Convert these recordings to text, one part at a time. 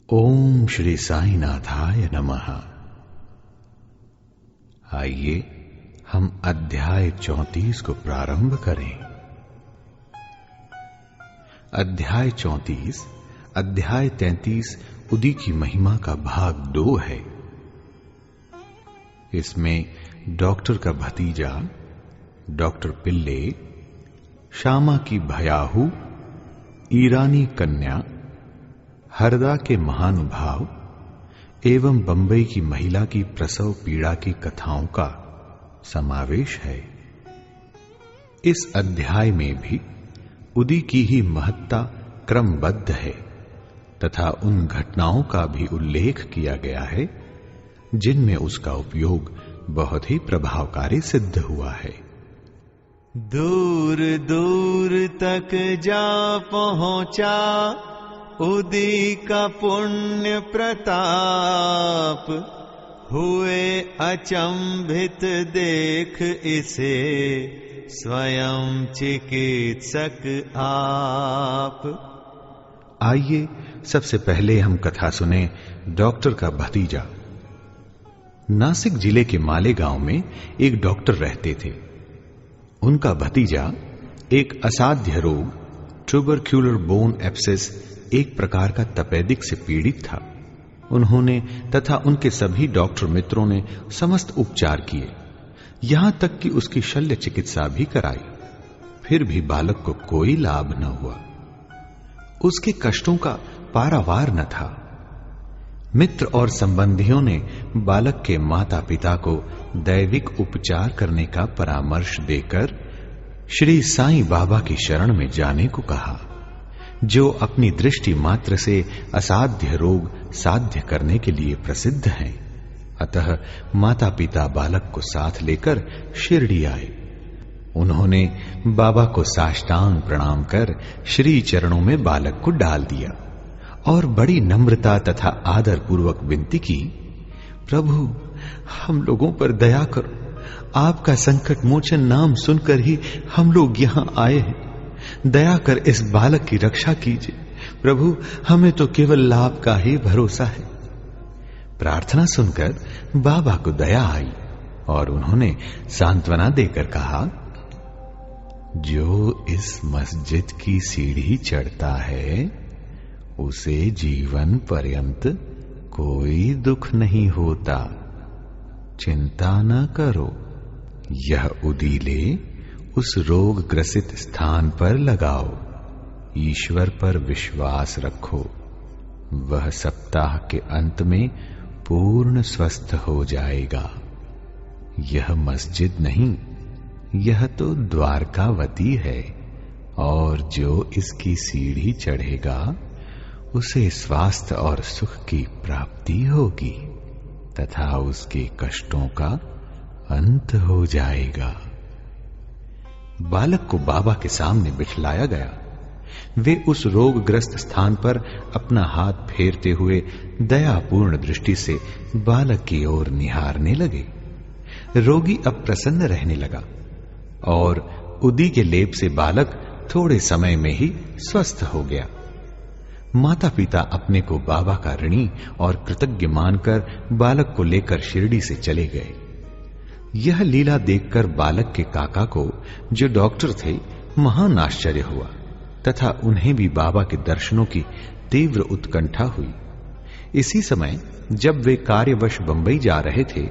ओम श्री साईनाथाय नमः। आइए हम अध्याय 34 को प्रारंभ करें। अध्याय 34 अध्याय 33 उदी की महिमा का भाग 2 है। इसमें डॉक्टर का भतीजा डॉक्टर पिल्ले, श्यामा की भयाहू, ईरानी कन्या, हरदा के महानुभाव एवं बंबई की महिला की प्रसव पीड़ा की कथाओं का समावेश है। इस अध्याय में भी उदी की ही महत्ता क्रमबद्ध है तथा उन घटनाओं का भी उल्लेख किया गया है जिनमें उसका उपयोग बहुत ही प्रभावकारी सिद्ध हुआ है। दूर दूर तक जा पहुंचा उदी का पुण्य प्रताप, हुए अचंभित देख इसे स्वयं चिकित्सक आप। आइए सबसे पहले हम कथा सुने डॉक्टर का भतीजा। नासिक जिले के मालेगांव में एक डॉक्टर रहते थे। उनका भतीजा एक असाध्य रोग ट्यूबरक्यूलर बोन एब्सेस, एक प्रकार का तपेदिक से पीड़ित था। उन्होंने तथा उनके सभी डॉक्टर मित्रों ने समस्त उपचार किए, यहां तक कि उसकी शल्य चिकित्सा भी कराई, फिर भी बालक को कोई लाभ न हुआ। उसके कष्टों का पारावार न था। मित्र और संबंधियों ने बालक के माता पिता को दैविक उपचार करने का परामर्श देकर श्री साईं बाबा की शरण में जाने को कहा, जो अपनी दृष्टि मात्र से असाध्य रोग साध्य करने के लिए प्रसिद्ध हैं। अतः माता पिता बालक को साथ लेकर शिरडी आए। उन्होंने बाबा को साष्टांग प्रणाम कर श्री चरणों में बालक को डाल दिया और बड़ी नम्रता तथा आदर पूर्वक विनती की, प्रभु हम लोगों पर दया करो, आपका संकट मोचन नाम सुनकर ही हम लोग यहां आए हैं। दया कर इस बालक की रक्षा कीजिए प्रभु, हमें तो केवल लाभ का ही भरोसा है। प्रार्थना सुनकर बाबा को दया आई और उन्होंने सांत्वना देकर कहा, जो इस मस्जिद की सीढ़ी चढ़ता है उसे जीवन पर्यंत कोई दुख नहीं होता, चिंता न करो। यह उदीले उस रोग ग्रसित स्थान पर लगाओ, ईश्वर पर विश्वास रखो, वह सप्ताह के अंत में पूर्ण स्वस्थ हो जाएगा। यह मस्जिद नहीं, यह तो द्वारकावती है, और जो इसकी सीढ़ी चढ़ेगा उसे स्वास्थ्य और सुख की प्राप्ति होगी तथा उसके कष्टों का अंत हो जाएगा। बालक को बाबा के सामने बिठलाया गया। वे उस रोगग्रस्त स्थान पर अपना हाथ फेरते हुए दयापूर्ण दृष्टि से बालक की ओर निहारने लगे। रोगी अब प्रसन्न रहने लगा और उदी के लेप से बालक थोड़े समय में ही स्वस्थ हो गया। माता पिता अपने को बाबा का ऋणी और कृतज्ञ मानकर बालक को लेकर शिरडी से चले गए। यह लीला देखकर बालक के काका को, जो डॉक्टर थे, महान आश्चर्य हुआ तथा उन्हें भी बाबा के दर्शनों की तीव्र उत्कंठा हुई। इसी समय जब वे कार्यवश बंबई जा रहे थे,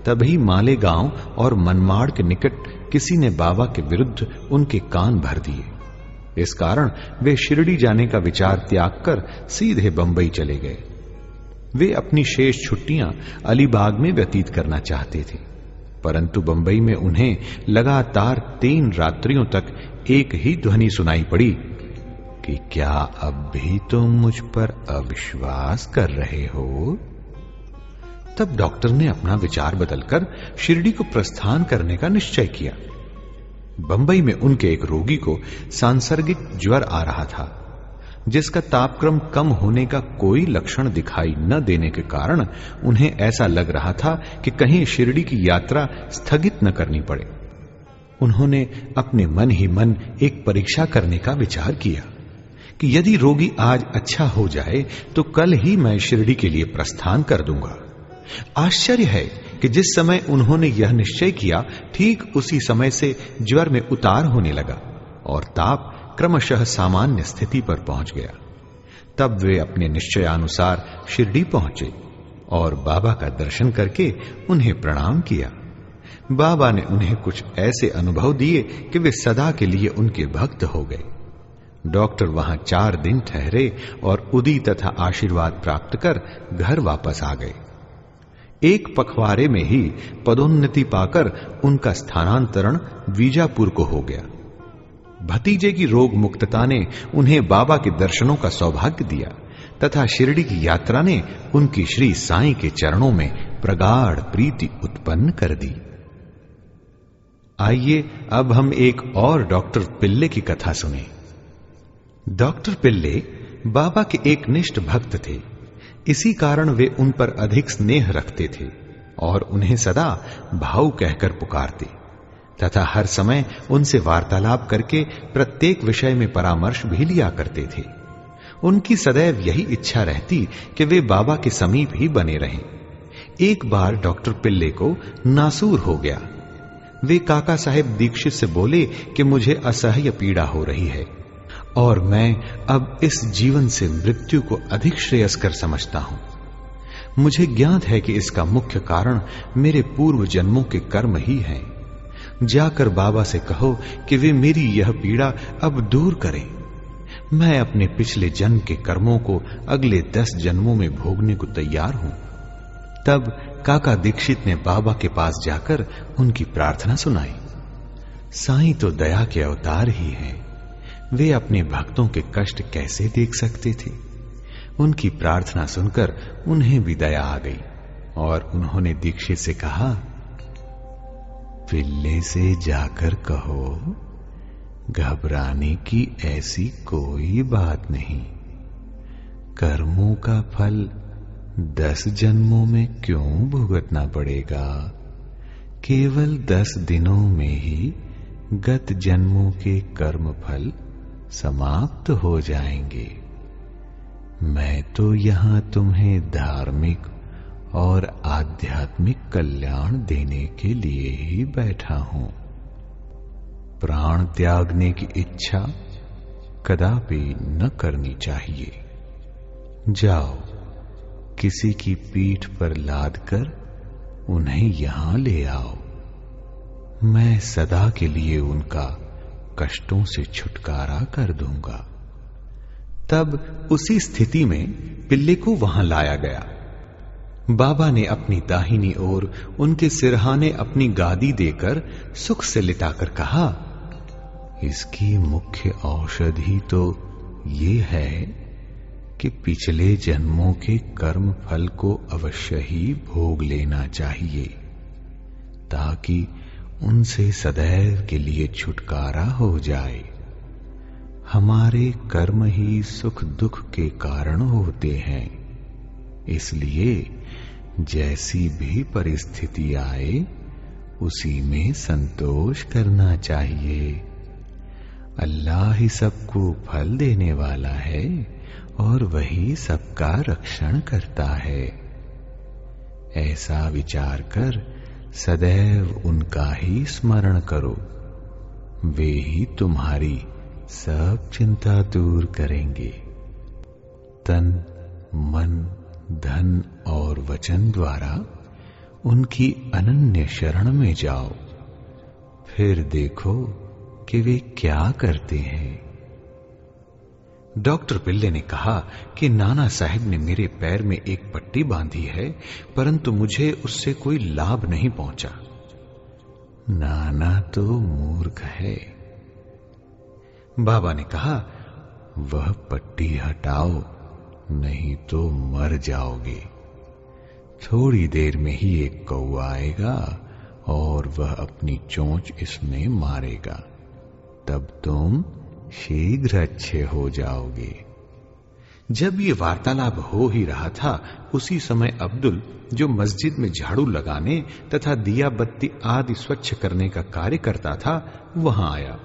तभी मालेगांव और मनमाड़ के निकट किसी ने बाबा के विरुद्ध उनके कान भर दिए। इस कारण वे शिरडी जाने का विचार त्याग कर सीधे बंबई चले गए। वे अपनी शेष छुट्टियां अलीबाग में व्यतीत करना चाहते थे, परंतु बंबई में उन्हें लगातार 3 रात्रियों तक एक ही ध्वनि सुनाई पड़ी कि क्या अब भी तुम मुझ पर अविश्वास कर रहे हो? तब डॉक्टर ने अपना विचार बदलकर शिरडी को प्रस्थान करने का निश्चय किया। बंबई में उनके एक रोगी को सांसर्गिक ज्वर आ रहा था, जिसका तापक्रम कम होने का कोई लक्षण दिखाई न देने के कारण उन्हें ऐसा लग रहा था कि कहीं शिरडी की यात्रा स्थगित न करनी पड़े। उन्होंने अपने मन ही मन एक परीक्षा करने का विचार किया कि यदि रोगी आज अच्छा हो जाए तो कल ही मैं शिरडी के लिए प्रस्थान कर दूंगा। आश्चर्य है कि जिस समय उन्होंने यह निश्चय किया, ठीक उसी समय से ज्वर में उतार होने लगा और ताप क्रमशः सामान्य स्थिति पर पहुंच गया। तब वे अपने निश्चयानुसार शिरडी पहुंचे और बाबा का दर्शन करके उन्हें प्रणाम किया। बाबा ने उन्हें कुछ ऐसे अनुभव दिए कि वे सदा के लिए उनके भक्त हो गए। डॉक्टर वहां 4 दिन ठहरे और उदी तथा आशीर्वाद प्राप्त कर घर वापस आ गए। एक पखवाड़े में ही पदोन्नति पाकर उनका स्थानांतरण बीजापुर को हो गया। भतीजे की रोग मुक्तता ने उन्हें बाबा के दर्शनों का सौभाग्य दिया तथा शिरडी की यात्रा ने उनकी श्री साईं के चरणों में प्रगाढ़ प्रीति उत्पन्न कर दी। आइए अब हम एक और डॉक्टर पिल्ले की कथा सुने। डॉक्टर पिल्ले बाबा के एक निष्ठ भक्त थे। इसी कारण वे उन पर अधिक स्नेह रखते थे और उन्हें सदा भाऊ कहकर पुकारते तथा हर समय उनसे वार्तालाप करके प्रत्येक विषय में परामर्श भी लिया करते थे। उनकी सदैव यही इच्छा रहती कि वे बाबा के समीप ही बने रहें। एक बार डॉक्टर पिल्ले को नासूर हो गया। वे काका साहेब दीक्षित से बोले कि मुझे असह्य पीड़ा हो रही है और मैं अब इस जीवन से मृत्यु को अधिक श्रेयस्कर समझता हूं। मुझे ज्ञात है कि इसका मुख्य कारण मेरे पूर्व जन्मों के कर्म ही हैं। जाकर बाबा से कहो कि वे मेरी यह पीड़ा अब दूर करें। मैं अपने पिछले जन्म के कर्मों को अगले 10 जन्मों में भोगने को तैयार हूं। तब काका दीक्षित ने बाबा के पास जाकर उनकी प्रार्थना सुनाई। साईं तो दया के अवतार ही हैं। वे अपने भक्तों के कष्ट कैसे देख सकते थे। उनकी प्रार्थना सुनकर उन्हें भी दया आ गई और उन्होंने दीक्षित से कहा, पिल्ले से जाकर कहो घबराने की ऐसी कोई बात नहीं। कर्मों का फल 10 जन्मों में क्यों भुगतना पड़ेगा। केवल 10 दिनों में ही गत जन्मों के कर्म फल समाप्त हो जाएंगे। मैं तो यहां तुम्हें धार्मिक और आध्यात्मिक कल्याण देने के लिए ही बैठा हूं। प्राण त्यागने की इच्छा कदापि न करनी चाहिए। जाओ, किसी की पीठ पर लादकर उन्हें यहां ले आओ। मैं सदा के लिए उनका कष्टों से छुटकारा कर दूंगा। तब उसी स्थिति में पिल्ले को वहां लाया गया। बाबा ने अपनी दाहिनी ओर उनके सिरहाने अपनी गादी देकर सुख से लिटाकर कहा, इसकी मुख्य औषधि तो ये है कि पिछले जन्मों के कर्म फल को अवश्य ही भोग लेना चाहिए ताकि उनसे सदैव के लिए छुटकारा हो जाए। हमारे कर्म ही सुख दुख के कारण होते हैं, इसलिए जैसी भी परिस्थिति आए उसी में संतोष करना चाहिए। अल्लाह ही सबको फल देने वाला है और वही सबका रक्षण करता है। ऐसा विचार कर सदैव उनका ही स्मरण करो। वे ही तुम्हारी सब चिंता दूर करेंगे। तन, मन, धन और वचन द्वारा उनकी अनन्य शरण में जाओ। फिर देखो कि वे क्या करते हैं। डॉक्टर पिल्ले ने कहा कि नाना साहब ने मेरे पैर में एक पट्टी बांधी है, परंतु मुझे उससे कोई लाभ नहीं पहुंचा। नाना तो मूर्ख है। बाबा ने कहा, वह पट्टी हटाओ, नहीं तो मर जाओगे। थोड़ी देर में ही एक कौवा आएगा और वह अपनी चोंच इसमें मारेगा, तब तुम शीघ्र अच्छे हो जाओगे। जब ये वार्तालाप हो ही रहा था, उसी समय अब्दुल, जो मस्जिद में झाड़ू लगाने तथा दिया बत्ती आदि स्वच्छ करने का कार्य करता था, वहां आया।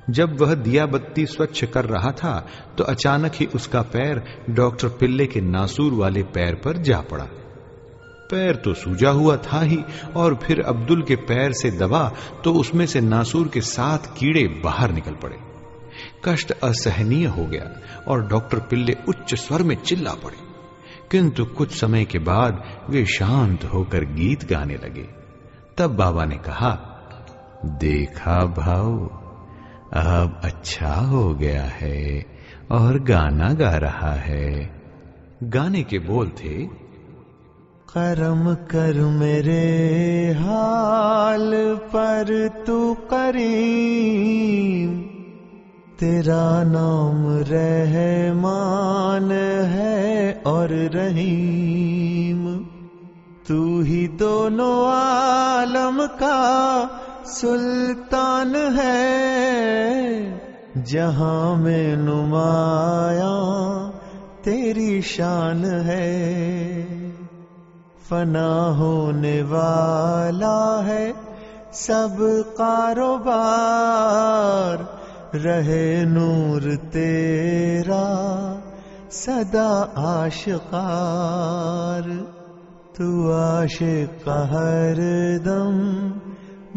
जब वह दिया बत्ती स्वच्छ कर रहा था तो अचानक ही उसका पैर डॉक्टर पिल्ले के नासूर वाले पैर पर जा पड़ा। पैर तो सूजा हुआ था ही, और फिर अब्दुल के पैर से दबा तो उसमें से नासूर के 7 कीड़े बाहर निकल पड़े। कष्ट असहनीय हो गया और डॉक्टर पिल्ले उच्च स्वर में चिल्ला पड़े, किंतु कुछ समय के बाद वे शांत होकर गीत गाने लगे। तब बाबा ने कहा, देखा भाऊ, अब अच्छा हो गया है और गाना गा रहा है। गाने के बोल थे, करम कर मेरे हाल पर तू करीम, तेरा नाम रहमान है और रहीम, तू ही दोनों आलम का सुल्तान है, जहां में नुमाया तेरी शान है, फना होने वाला है सब कारोबार, रहे नूर तेरा सदा आशिकार, तू आशिक हर दम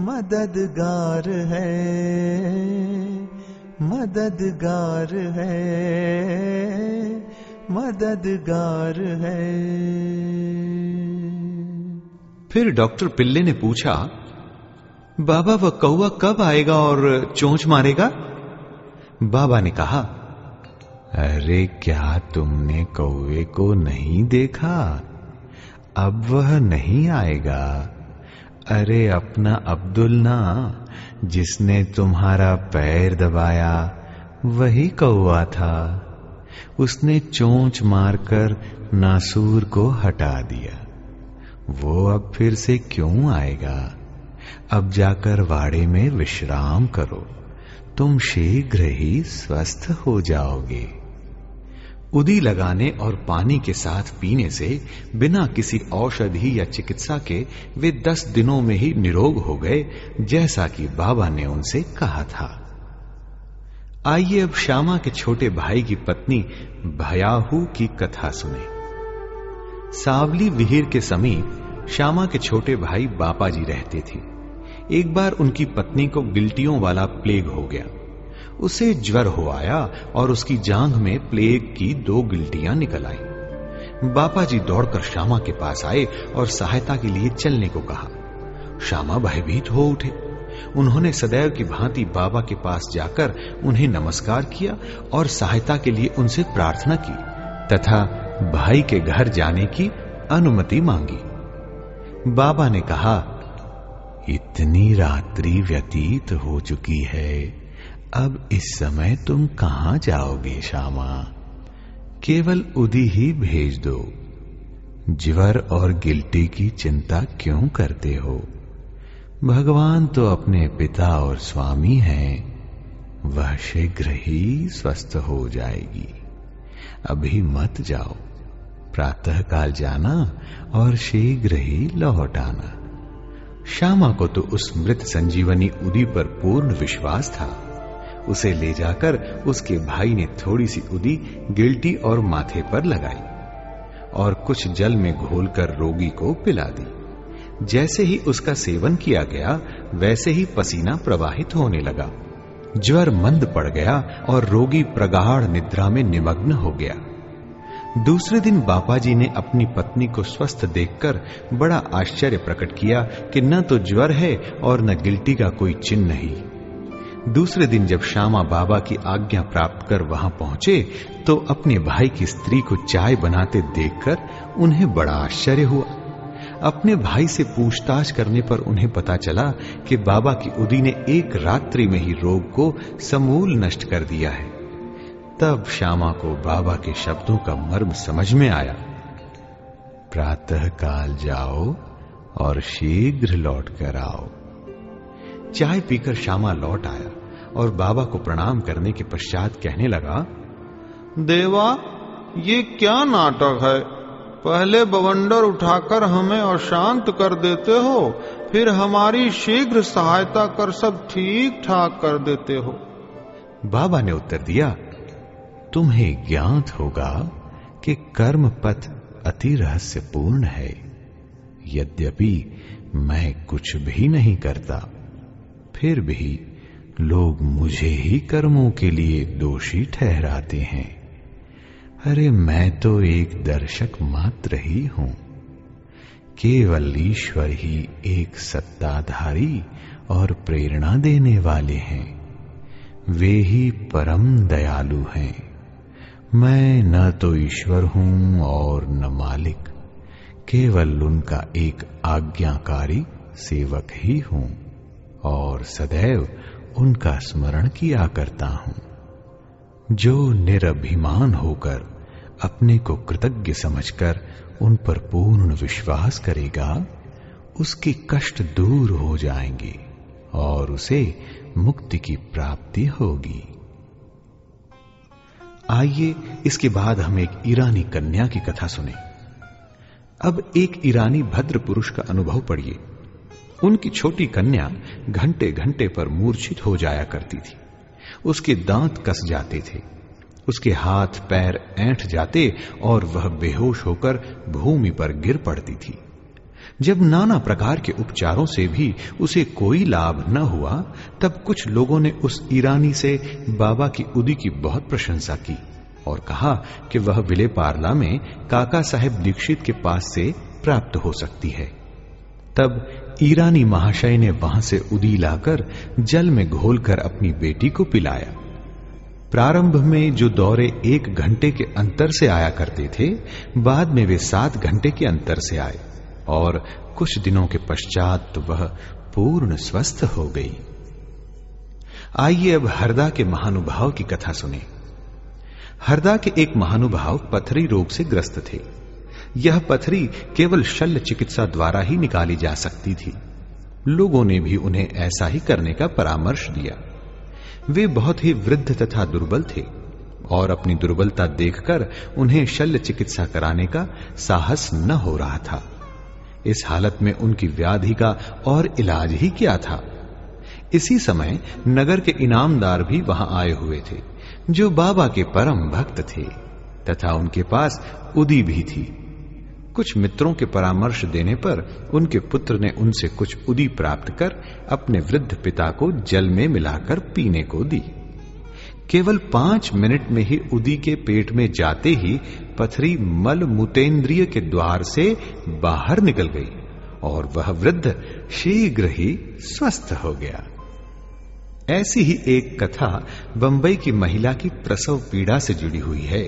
मददगार है, मददगार है, मददगार है। फिर डॉक्टर पिल्ले ने पूछा, बाबा वह कौवा कब आएगा और चोंच मारेगा? बाबा ने कहा, अरे क्या तुमने कौवे को नहीं देखा? अब वह नहीं आएगा। अरे अपना अब्दुल ना, जिसने तुम्हारा पैर दबाया, वही कौवा था। उसने चोंच मारकर नासूर को हटा दिया। वो अब फिर से क्यों आएगा? अब जाकर वाड़े में विश्राम करो, तुम शीघ्र ही स्वस्थ हो जाओगे। उदी लगाने और पानी के साथ पीने से बिना किसी औषधि या चिकित्सा के वे 10 दिनों में ही निरोग हो गए, जैसा कि बाबा ने उनसे कहा था। आइए अब श्यामा के छोटे भाई की पत्नी भयाहू की कथा सुने। सावली विहीर के समीप श्यामा के छोटे भाई बापा जी रहते थे। एक बार उनकी पत्नी को गिल्टियों वाला प्लेग हो गया। उसे ज्वर हो आया और उसकी जांघ में प्लेग की 2 गिल्टियां निकल आई। बापा जी दौड़कर श्यामा के पास आए और सहायता के लिए चलने को कहा। श्यामा भयभीत हो उठे। उन्होंने सदैव की भांति बाबा के पास जाकर उन्हें नमस्कार किया और सहायता के लिए उनसे प्रार्थना की तथा भाई के घर जाने की अनुमति मांगी। बाबा ने कहा, इतनी रात्रि व्यतीत हो चुकी है, अब इस समय तुम कहां जाओगे श्यामा? केवल उदी ही भेज दो। ज्वर और गिल्टी की चिंता क्यों करते हो? भगवान तो अपने पिता और स्वामी हैं, वह शीघ्र ही स्वस्थ हो जाएगी। अभी मत जाओ, प्रातःकाल जाना और शीघ्र ही लौट आना। श्यामा को तो उस मृत संजीवनी उदी पर पूर्ण विश्वास था। उसे ले जाकर उसके भाई ने थोड़ी सी उदी गिल्टी और माथे पर लगाई और कुछ जल में घोलकर रोगी को पिला दी। जैसे ही उसका सेवन किया गया, वैसे ही पसीना प्रवाहित होने लगा। ज्वर मंद पड़ गया और रोगी प्रगाढ़ निद्रा में निमग्न हो गया। दूसरे दिन बापाजी ने अपनी पत्नी को स्वस्थ देखकर बड़ा आश्चर्य प्रकट किया कि न तो ज्वर है और न गिल्टी का कोई चिन्ह ही। दूसरे दिन जब श्यामा बाबा की आज्ञा प्राप्त कर वहां पहुंचे तो अपने भाई की स्त्री को चाय बनाते देखकर उन्हें बड़ा आश्चर्य हुआ। अपने भाई से पूछताछ करने पर उन्हें पता चला कि बाबा की उदी ने एक रात्रि में ही रोग को समूल नष्ट कर दिया है। तब श्यामा को बाबा के शब्दों का मर्म समझ में आया। प्रातः काल जाओ और शीघ्र लौट कर आओ। चाय पीकर श्यामा लौट आया और बाबा को प्रणाम करने के पश्चात कहने लगा, देवा, ये क्या नाटक है? पहले बवंडर उठाकर हमें अशांत कर देते हो, फिर हमारी शीघ्र सहायता कर सब ठीक ठाक कर देते हो। बाबा ने उत्तर दिया, तुम्हें ज्ञात होगा कि कर्म पथ अति रहस्यपूर्ण है। यद्यपि मैं कुछ भी नहीं करता, फिर भी लोग मुझे ही कर्मों के लिए दोषी ठहराते हैं। अरे मैं तो एक दर्शक मात्र ही हूं। केवल ईश्वर ही एक सत्ताधारी और प्रेरणा देने वाले हैं। वे ही परम दयालु हैं। मैं न तो ईश्वर हूं और न मालिक, केवल उनका एक आज्ञाकारी सेवक ही हूं और सदैव उनका स्मरण किया करता हूं। जो निरभिमान होकर अपने को कृतज्ञ समझकर उन पर पूर्ण विश्वास करेगा, उसके कष्ट दूर हो जाएंगे और उसे मुक्ति की प्राप्ति होगी। आइए इसके बाद हम एक ईरानी कन्या की कथा सुने। अब एक ईरानी भद्र पुरुष का अनुभव पढ़िए। उनकी छोटी कन्या घंटे घंटे पर मूर्छित हो जाया करती थी। उसके दांत कस जाते थे, उसके हाथ पैर ऐंठ जाते और वह बेहोश होकर भूमि पर गिर पड़ती थी। जब नाना प्रकार के उपचारों से भी उसे कोई लाभ न हुआ, तब कुछ लोगों ने उस ईरानी से बाबा की उदी की बहुत प्रशंसा की और कहा कि वह विलेपार्ला में काका साहेब दीक्षित के पास से प्राप्त हो सकती है। तब ईरानी महाशय ने वहां से उदी लाकर जल में घोलकर अपनी बेटी को पिलाया। प्रारंभ में जो दौरे 1 घंटे के अंतर से आया करते थे, बाद में वे 7 घंटे के अंतर से आए और कुछ दिनों के पश्चात तो वह पूर्ण स्वस्थ हो गई। आइए अब हरदा के महानुभाव की कथा सुने। हरदा के एक महानुभाव पथरी रोग से ग्रस्त थे। यह पथरी केवल शल्य चिकित्सा द्वारा ही निकाली जा सकती थी। लोगों ने भी उन्हें ऐसा ही करने का परामर्श दिया। वे बहुत ही वृद्ध तथा दुर्बल थे और अपनी दुर्बलता देखकर उन्हें शल्य चिकित्सा कराने का साहस न हो रहा था। इस हालत में उनकी व्याधि का और इलाज ही क्या था। इसी समय नगर के इनामदार भी वहां आए हुए थे, जो बाबा के परम भक्त थे तथा उनके पास उदी भी थी। कुछ मित्रों के परामर्श देने पर उनके पुत्र ने उनसे कुछ उदी प्राप्त कर अपने वृद्ध पिता को जल में मिलाकर पीने को दी। केवल 5 मिनट में ही उदी के पेट में जाते ही पथरी मल मूतेंद्रिय के द्वार से बाहर निकल गई और वह वृद्ध शीघ्र ही स्वस्थ हो गया। ऐसी ही एक कथा बंबई की महिला की प्रसव पीड़ा से जुड़ी हुई है।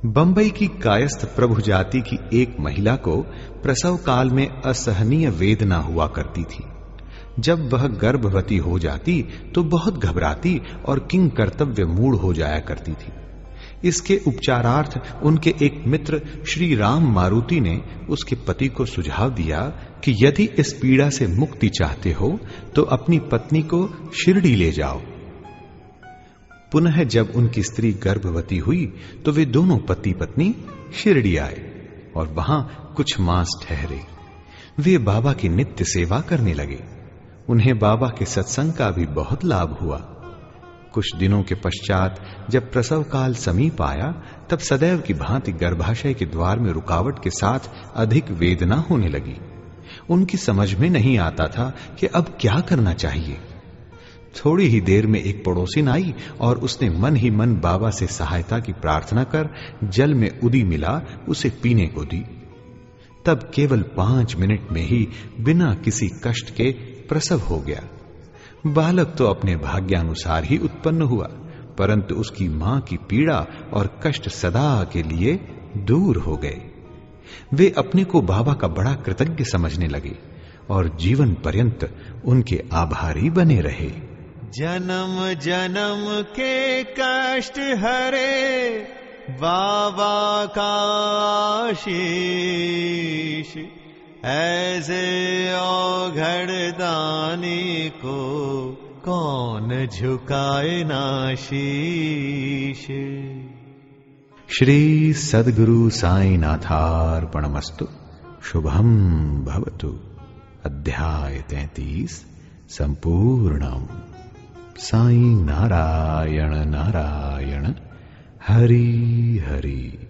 बंबई की कायस्थ प्रभु जाति की एक महिला को प्रसव काल में असहनीय वेदना हुआ करती थी। जब वह गर्भवती हो जाती तो बहुत घबराती और किंग कर्तव्य मूढ़ हो जाया करती थी। इसके उपचारार्थ उनके एक मित्र श्री राम मारुति ने उसके पति को सुझाव दिया कि यदि इस पीड़ा से मुक्ति चाहते हो तो अपनी पत्नी को शिरडी ले जाओ। पुनः जब उनकी स्त्री गर्भवती हुई तो वे दोनों पति पत्नी शिरडी आए और वहां कुछ मास ठहरे। वे बाबा की नित्य सेवा करने लगे। उन्हें बाबा के सत्संग का भी बहुत लाभ हुआ। कुछ दिनों के पश्चात जब प्रसव काल समीप आया, तब सदैव की भांति गर्भाशय के द्वार में रुकावट के साथ अधिक वेदना होने लगी। उनकी समझ में नहीं आता था कि अब क्या करना चाहिए। थोड़ी ही देर में एक पड़ोसिन आई और उसने मन ही मन बाबा से सहायता की प्रार्थना कर जल में उदी मिला उसे पीने को दी। तब केवल 5 मिनट में ही बिना किसी कष्ट के प्रसव हो गया। बालक तो अपने भाग्यानुसार ही उत्पन्न हुआ, परंतु उसकी मां की पीड़ा और कष्ट सदा के लिए दूर हो गए। वे अपने को बाबा का बड़ा कृतज्ञ समझने लगे और जीवन पर्यंत उनके आभारी बने रहे। जन्म जन्म के कष्ट हरे बाबा का आशीष, ऐसे औघड़ दानी को कौन झुकाए ना शीश। श्री सद्गुरु साईनाथार्पणमस्तु। शुभम भवतु। अध्याय 33 संपूर्णम। साईं नारायण नारायण हरि हरि।